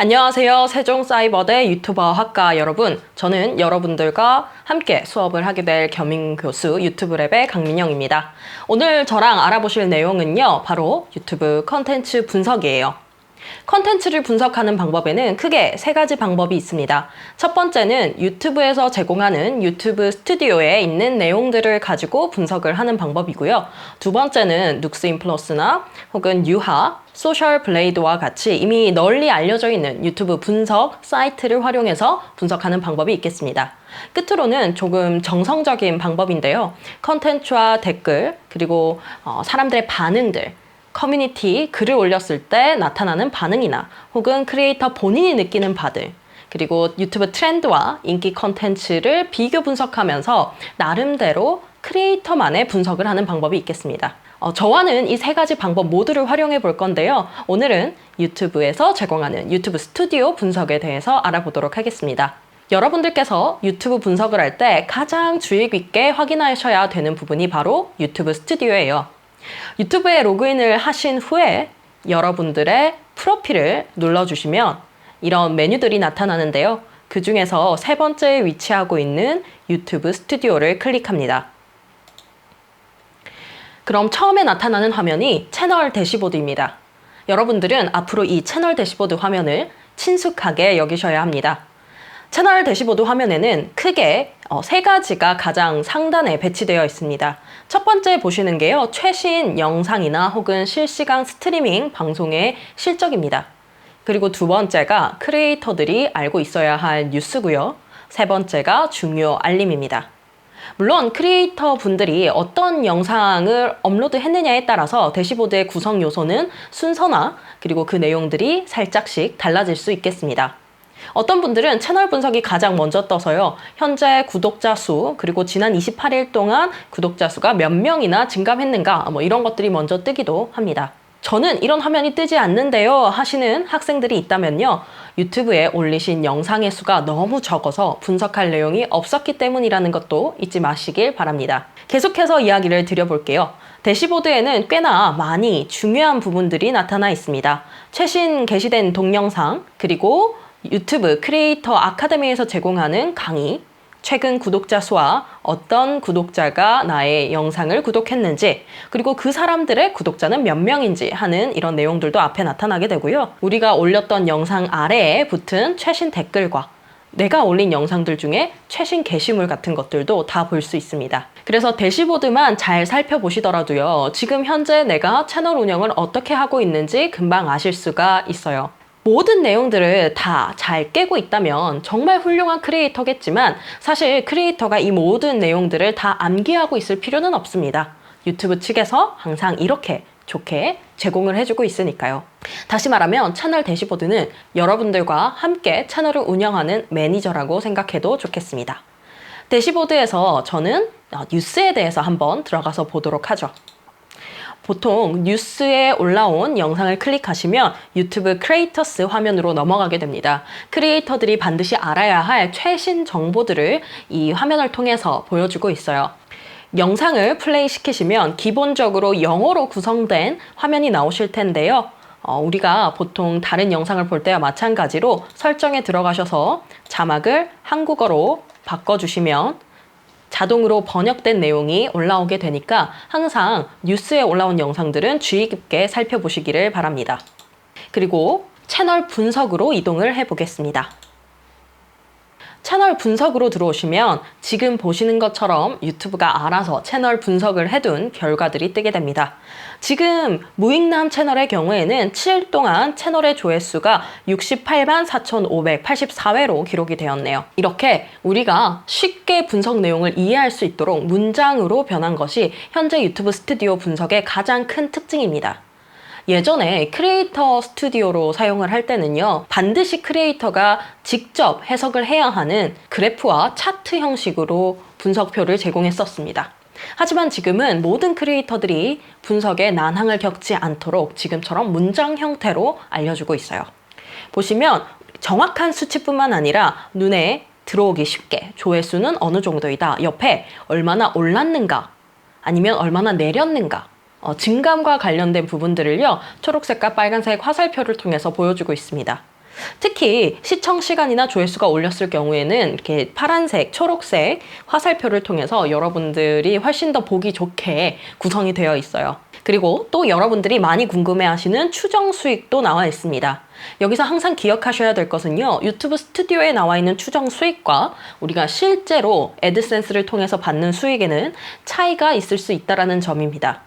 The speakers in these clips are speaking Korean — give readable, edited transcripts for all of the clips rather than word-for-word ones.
안녕하세요. 세종사이버대 유튜버 학과 여러분. 저는 여러분들과 함께 수업을 하게 될 겸임교수 유튜브랩의 강민영입니다. 오늘 저랑 알아보실 내용은요. 바로 유튜브 컨텐츠 분석이에요. 컨텐츠를 분석하는 방법에는 크게 세 가지 방법이 있습니다. 첫 번째는 유튜브에서 제공하는 유튜브 스튜디오에 있는 내용들을 가지고 분석을 하는 방법이고요. 두 번째는 눅스인플러스나 혹은 유하, 소셜블레이드와 같이 이미 널리 알려져 있는 유튜브 분석 사이트를 활용해서 분석하는 방법이 있겠습니다. 끝으로는 조금 정성적인 방법인데요. 컨텐츠와 댓글, 그리고 사람들의 반응들, 커뮤니티 글을 올렸을 때 나타나는 반응이나 혹은 크리에이터 본인이 느끼는 바들, 그리고 유튜브 트렌드와 인기 컨텐츠를 비교 분석하면서 나름대로 크리에이터만의 분석을 하는 방법이 있겠습니다. 저와는 이 세 가지 방법 모두를 활용해 볼 건데요. 오늘은 유튜브에서 제공하는 유튜브 스튜디오 분석에 대해서 알아보도록 하겠습니다. 여러분들께서 유튜브 분석을 할 때 가장 주의 깊게 확인하셔야 되는 부분이 바로 유튜브 스튜디오예요. 유튜브에 로그인을 하신 후에 여러분들의 프로필을 눌러주시면 이런 메뉴들이 나타나는데요. 그 중에서 세 번째에 위치하고 있는 유튜브 스튜디오를 클릭합니다. 그럼 처음에 나타나는 화면이 채널 대시보드입니다. 여러분들은 앞으로 이 채널 대시보드 화면을 친숙하게 여기셔야 합니다. 채널 대시보드 화면에는 크게 세 가지가 가장 상단에 배치되어 있습니다. 첫 번째 보시는 게요. 최신 영상이나 혹은 실시간 스트리밍 방송의 실적입니다. 그리고 두 번째가 크리에이터들이 알고 있어야 할 뉴스고요. 세 번째가 중요 알림입니다. 물론 크리에이터 분들이 어떤 영상을 업로드했느냐에 따라서 대시보드의 구성 요소는 순서나 그리고 그 내용들이 살짝씩 달라질 수 있겠습니다. 어떤 분들은 채널 분석이 가장 먼저 떠서요. 현재 구독자 수, 그리고 지난 28일 동안 구독자 수가 몇 명이나 증감했는가 이런 것들이 먼저 뜨기도 합니다. 저는 이런 화면이 뜨지 않는데요 하시는 학생들이 있다면요. 유튜브에 올리신 영상의 수가 너무 적어서 분석할 내용이 없었기 때문이라는 것도 잊지 마시길 바랍니다. 계속해서 이야기를 드려볼게요. 대시보드에는 꽤나 많이 중요한 부분들이 나타나 있습니다. 최신 게시된 동영상, 그리고 유튜브 크리에이터 아카데미에서 제공하는 강의, 최근 구독자 수와 어떤 구독자가 나의 영상을 구독했는지, 그리고 그 사람들의 구독자는 몇 명인지 하는 이런 내용들도 앞에 나타나게 되고요. 우리가 올렸던 영상 아래에 붙은 최신 댓글과 내가 올린 영상들 중에 최신 게시물 같은 것들도 다 볼 수 있습니다. 그래서 대시보드만 잘 살펴보시더라도요. 지금 현재 내가 채널 운영을 어떻게 하고 있는지 금방 아실 수가 있어요. 모든 내용들을 다 잘 깨고 있다면 정말 훌륭한 크리에이터겠지만 사실 크리에이터가 이 모든 내용들을 다 암기하고 있을 필요는 없습니다. 유튜브 측에서 항상 이렇게 좋게 제공을 해주고 있으니까요. 다시 말하면 채널 대시보드는 여러분들과 함께 채널을 운영하는 매니저라고 생각해도 좋겠습니다. 대시보드에서 저는 뉴스에 대해서 한번 들어가서 보도록 하죠. 보통 뉴스에 올라온 영상을 클릭하시면 유튜브 크리에이터스 화면으로 넘어가게 됩니다. 크리에이터들이 반드시 알아야 할 최신 정보들을 이 화면을 통해서 보여주고 있어요. 영상을 플레이 시키시면 기본적으로 영어로 구성된 화면이 나오실 텐데요. 우리가 보통 다른 영상을 볼 때와 마찬가지로 설정에 들어가셔서 자막을 한국어로 바꿔주시면 자동으로 번역된 내용이 올라오게 되니까 항상 뉴스에 올라온 영상들은 주의 깊게 살펴보시기를 바랍니다. 그리고 채널 분석으로 이동을 해보겠습니다. 채널 분석으로 들어오시면 지금 보시는 것처럼 유튜브가 알아서 채널 분석을 해둔 결과들이 뜨게 됩니다. 지금 무익남 채널의 경우에는 7일 동안 채널의 조회수가 68만 4,584회로 기록이 되었네요. 이렇게 우리가 쉽게 분석 내용을 이해할 수 있도록 문장으로 변한 것이 현재 유튜브 스튜디오 분석의 가장 큰 특징입니다. 예전에 크리에이터 스튜디오로 사용을 할 때는요. 반드시 크리에이터가 직접 해석을 해야 하는 그래프와 차트 형식으로 분석표를 제공했었습니다. 하지만 지금은 모든 크리에이터들이 분석에 난항을 겪지 않도록 지금처럼 문장 형태로 알려주고 있어요. 보시면 정확한 수치뿐만 아니라 눈에 들어오기 쉽게 조회수는 어느 정도이다. 옆에 얼마나 올랐는가 아니면 얼마나 내렸는가 증감과 관련된 부분들을요. 초록색과 빨간색 화살표를 통해서 보여주고 있습니다. 특히 시청 시간이나 조회수가 올렸을 경우에는 이렇게 파란색, 초록색 화살표를 통해서 여러분들이 훨씬 더 보기 좋게 구성이 되어 있어요. 그리고 또 여러분들이 많이 궁금해하시는 추정 수익도 나와 있습니다. 여기서 항상 기억하셔야 될 것은요, 유튜브 스튜디오에 나와 있는 추정 수익과 우리가 실제로 애드센스를 통해서 받는 수익에는 차이가 있을 수 있다는 점입니다.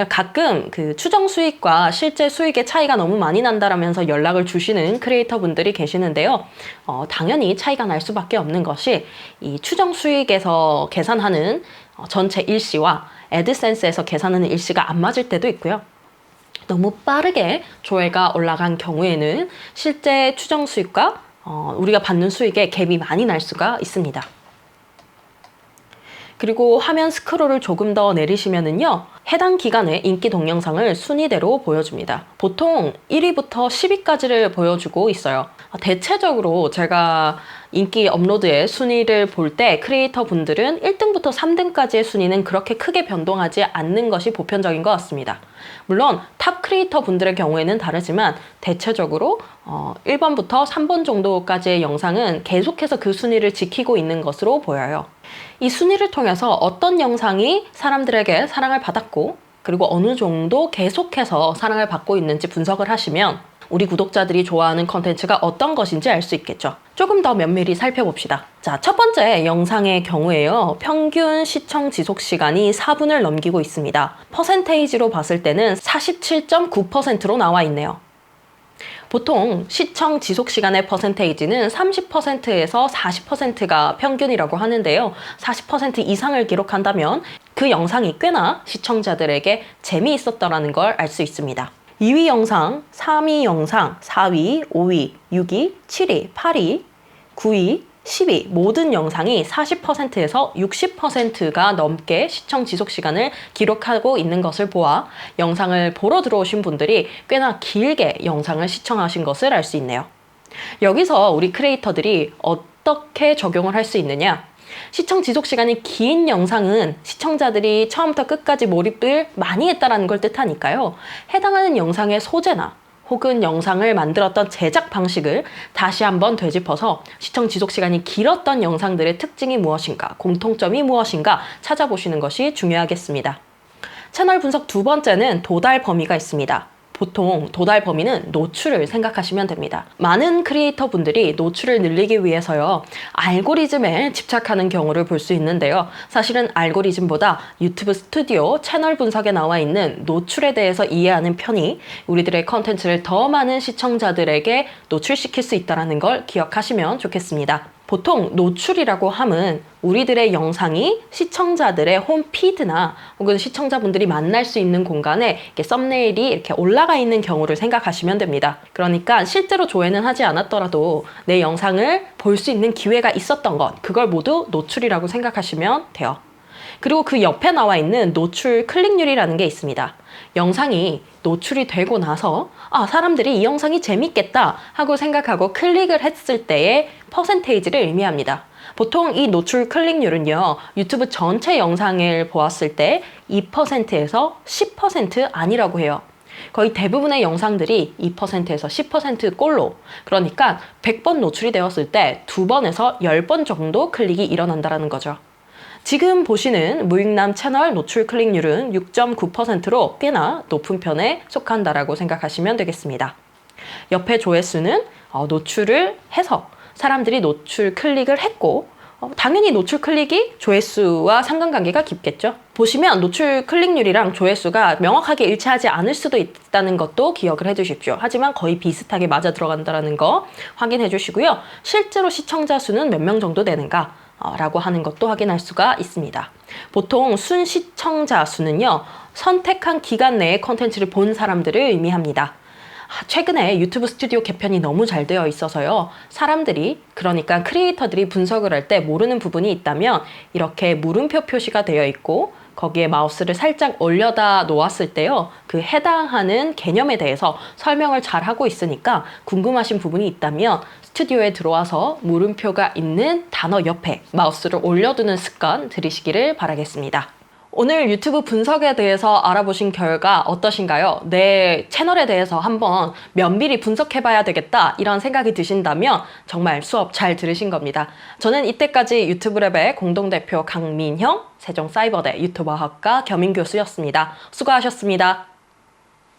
가끔 그 추정 수익과 실제 수익의 차이가 너무 많이 난다라면서 연락을 주시는 크리에이터 분들이 계시는데요. 당연히 차이가 날 수밖에 없는 것이 이 추정 수익에서 계산하는 전체 일시와 애드센스에서 계산하는 일시가 안 맞을 때도 있고요. 너무 빠르게 조회가 올라간 경우에는 실제 추정 수익과 우리가 받는 수익에 갭이 많이 날 수가 있습니다. 그리고 화면 스크롤을 조금 더 내리시면은요, 해당 기간의 인기 동영상을 순위대로 보여줍니다. 보통 1위부터 10위까지를 보여주고 있어요. 대체적으로 제가 인기 업로드의 순위를 볼 때 크리에이터 분들은 1등부터 3등까지의 순위는 그렇게 크게 변동하지 않는 것이 보편적인 것 같습니다. 물론 탑 크리에이터 분들의 경우에는 다르지만 대체적으로 1번부터 3번 정도까지의 영상은 계속해서 그 순위를 지키고 있는 것으로 보여요. 이 순위를 통해서 어떤 영상이 사람들에게 사랑을 받았고 그리고 어느 정도 계속해서 사랑을 받고 있는지 분석을 하시면 우리 구독자들이 좋아하는 컨텐츠가 어떤 것인지 알 수 있겠죠. 조금 더 면밀히 살펴봅시다. 자, 첫 번째 영상의 경우에요. 평균 시청 지속 시간이 4분을 넘기고 있습니다. 퍼센테이지로 봤을 때는 47.9%로 나와 있네요. 보통 시청 지속 시간의 퍼센테이지는 30%에서 40%가 평균이라고 하는데요. 40% 이상을 기록한다면 그 영상이 꽤나 시청자들에게 재미있었다는 걸 알 수 있습니다. 2위 영상, 3위 영상, 4위, 5위, 6위, 7위, 8위, 9위, 10위 모든 영상이 40%에서 60%가 넘게 시청 지속 시간을 기록하고 있는 것을 보아 영상을 보러 들어오신 분들이 꽤나 길게 영상을 시청하신 것을 알 수 있네요. 여기서 우리 크리에이터들이 어떻게 적용을 할 수 있느냐? 시청 지속 시간이 긴 영상은 시청자들이 처음부터 끝까지 몰입을 많이 했다는 걸 뜻하니까요. 해당하는 영상의 소재나 혹은 영상을 만들었던 제작 방식을 다시 한번 되짚어서 시청 지속 시간이 길었던 영상들의 특징이 무엇인가, 공통점이 무엇인가 찾아보시는 것이 중요하겠습니다. 채널 분석 두 번째는 도달 범위가 있습니다. 보통 도달 범위는 노출을 생각하시면 됩니다. 많은 크리에이터 분들이 노출을 늘리기 위해서요, 알고리즘에 집착하는 경우를 볼 수 있는데요. 사실은 알고리즘보다 유튜브 스튜디오 채널 분석에 나와 있는 노출에 대해서 이해하는 편이 우리들의 컨텐츠를 더 많은 시청자들에게 노출시킬 수 있다는 걸 기억하시면 좋겠습니다. 보통 노출이라고 함은 우리들의 영상이 시청자들의 홈피드나 혹은 시청자분들이 만날 수 있는 공간에 이렇게 썸네일이 이렇게 올라가 있는 경우를 생각하시면 됩니다. 그러니까 실제로 조회는 하지 않았더라도 내 영상을 볼 수 있는 기회가 있었던 것, 그걸 모두 노출이라고 생각하시면 돼요. 그리고 그 옆에 나와 있는 노출 클릭률이라는 게 있습니다. 영상이 노출이 되고 나서 사람들이 이 영상이 재밌겠다 하고 생각하고 클릭을 했을 때의 퍼센테이지를 의미합니다. 보통 이 노출 클릭률은요, 유튜브 전체 영상을 보았을 때 2%에서 10% 아니라고 해요. 거의 대부분의 영상들이 2%에서 10%꼴로, 그러니까 100번 노출이 되었을 때 2번에서 10번 정도 클릭이 일어난다는 거죠. 지금 보시는 무익남 채널 노출 클릭률은 6.9%로 꽤나 높은 편에 속한다라고 생각하시면 되겠습니다. 옆에 조회수는 노출을 해서 사람들이 노출 클릭을 했고 당연히 노출 클릭이 조회수와 상관관계가 깊겠죠. 보시면 노출 클릭률이랑 조회수가 명확하게 일치하지 않을 수도 있다는 것도 기억을 해주십시오. 하지만 거의 비슷하게 맞아 들어간다는 거 확인해 주시고요. 실제로 시청자 수는 몇 명 정도 되는가? 라고 하는 것도 확인할 수가 있습니다. 보통 순시청자 수는요, 선택한 기간 내에 컨텐츠를 본 사람들을 의미합니다. 최근에 유튜브 스튜디오 개편이 너무 잘 되어 있어서요, 사람들이, 그러니까 크리에이터들이 분석을 할 때 모르는 부분이 있다면 이렇게 물음표 표시가 되어 있고 거기에 마우스를 살짝 올려다 놓았을 때요, 그 해당하는 개념에 대해서 설명을 잘 하고 있으니까 궁금하신 부분이 있다면 스튜디오에 들어와서 물음표가 있는 단어 옆에 마우스를 올려두는 습관 들이시기를 바라겠습니다. 오늘 유튜브 분석에 대해서 알아보신 결과 어떠신가요? 내 채널에 대해서 한번 면밀히 분석해봐야 되겠다 이런 생각이 드신다면 정말 수업 잘 들으신 겁니다. 저는 이때까지 유튜브랩의 공동대표 강민형, 세종사이버대 유튜버학과 겸임교수였습니다. 수고하셨습니다.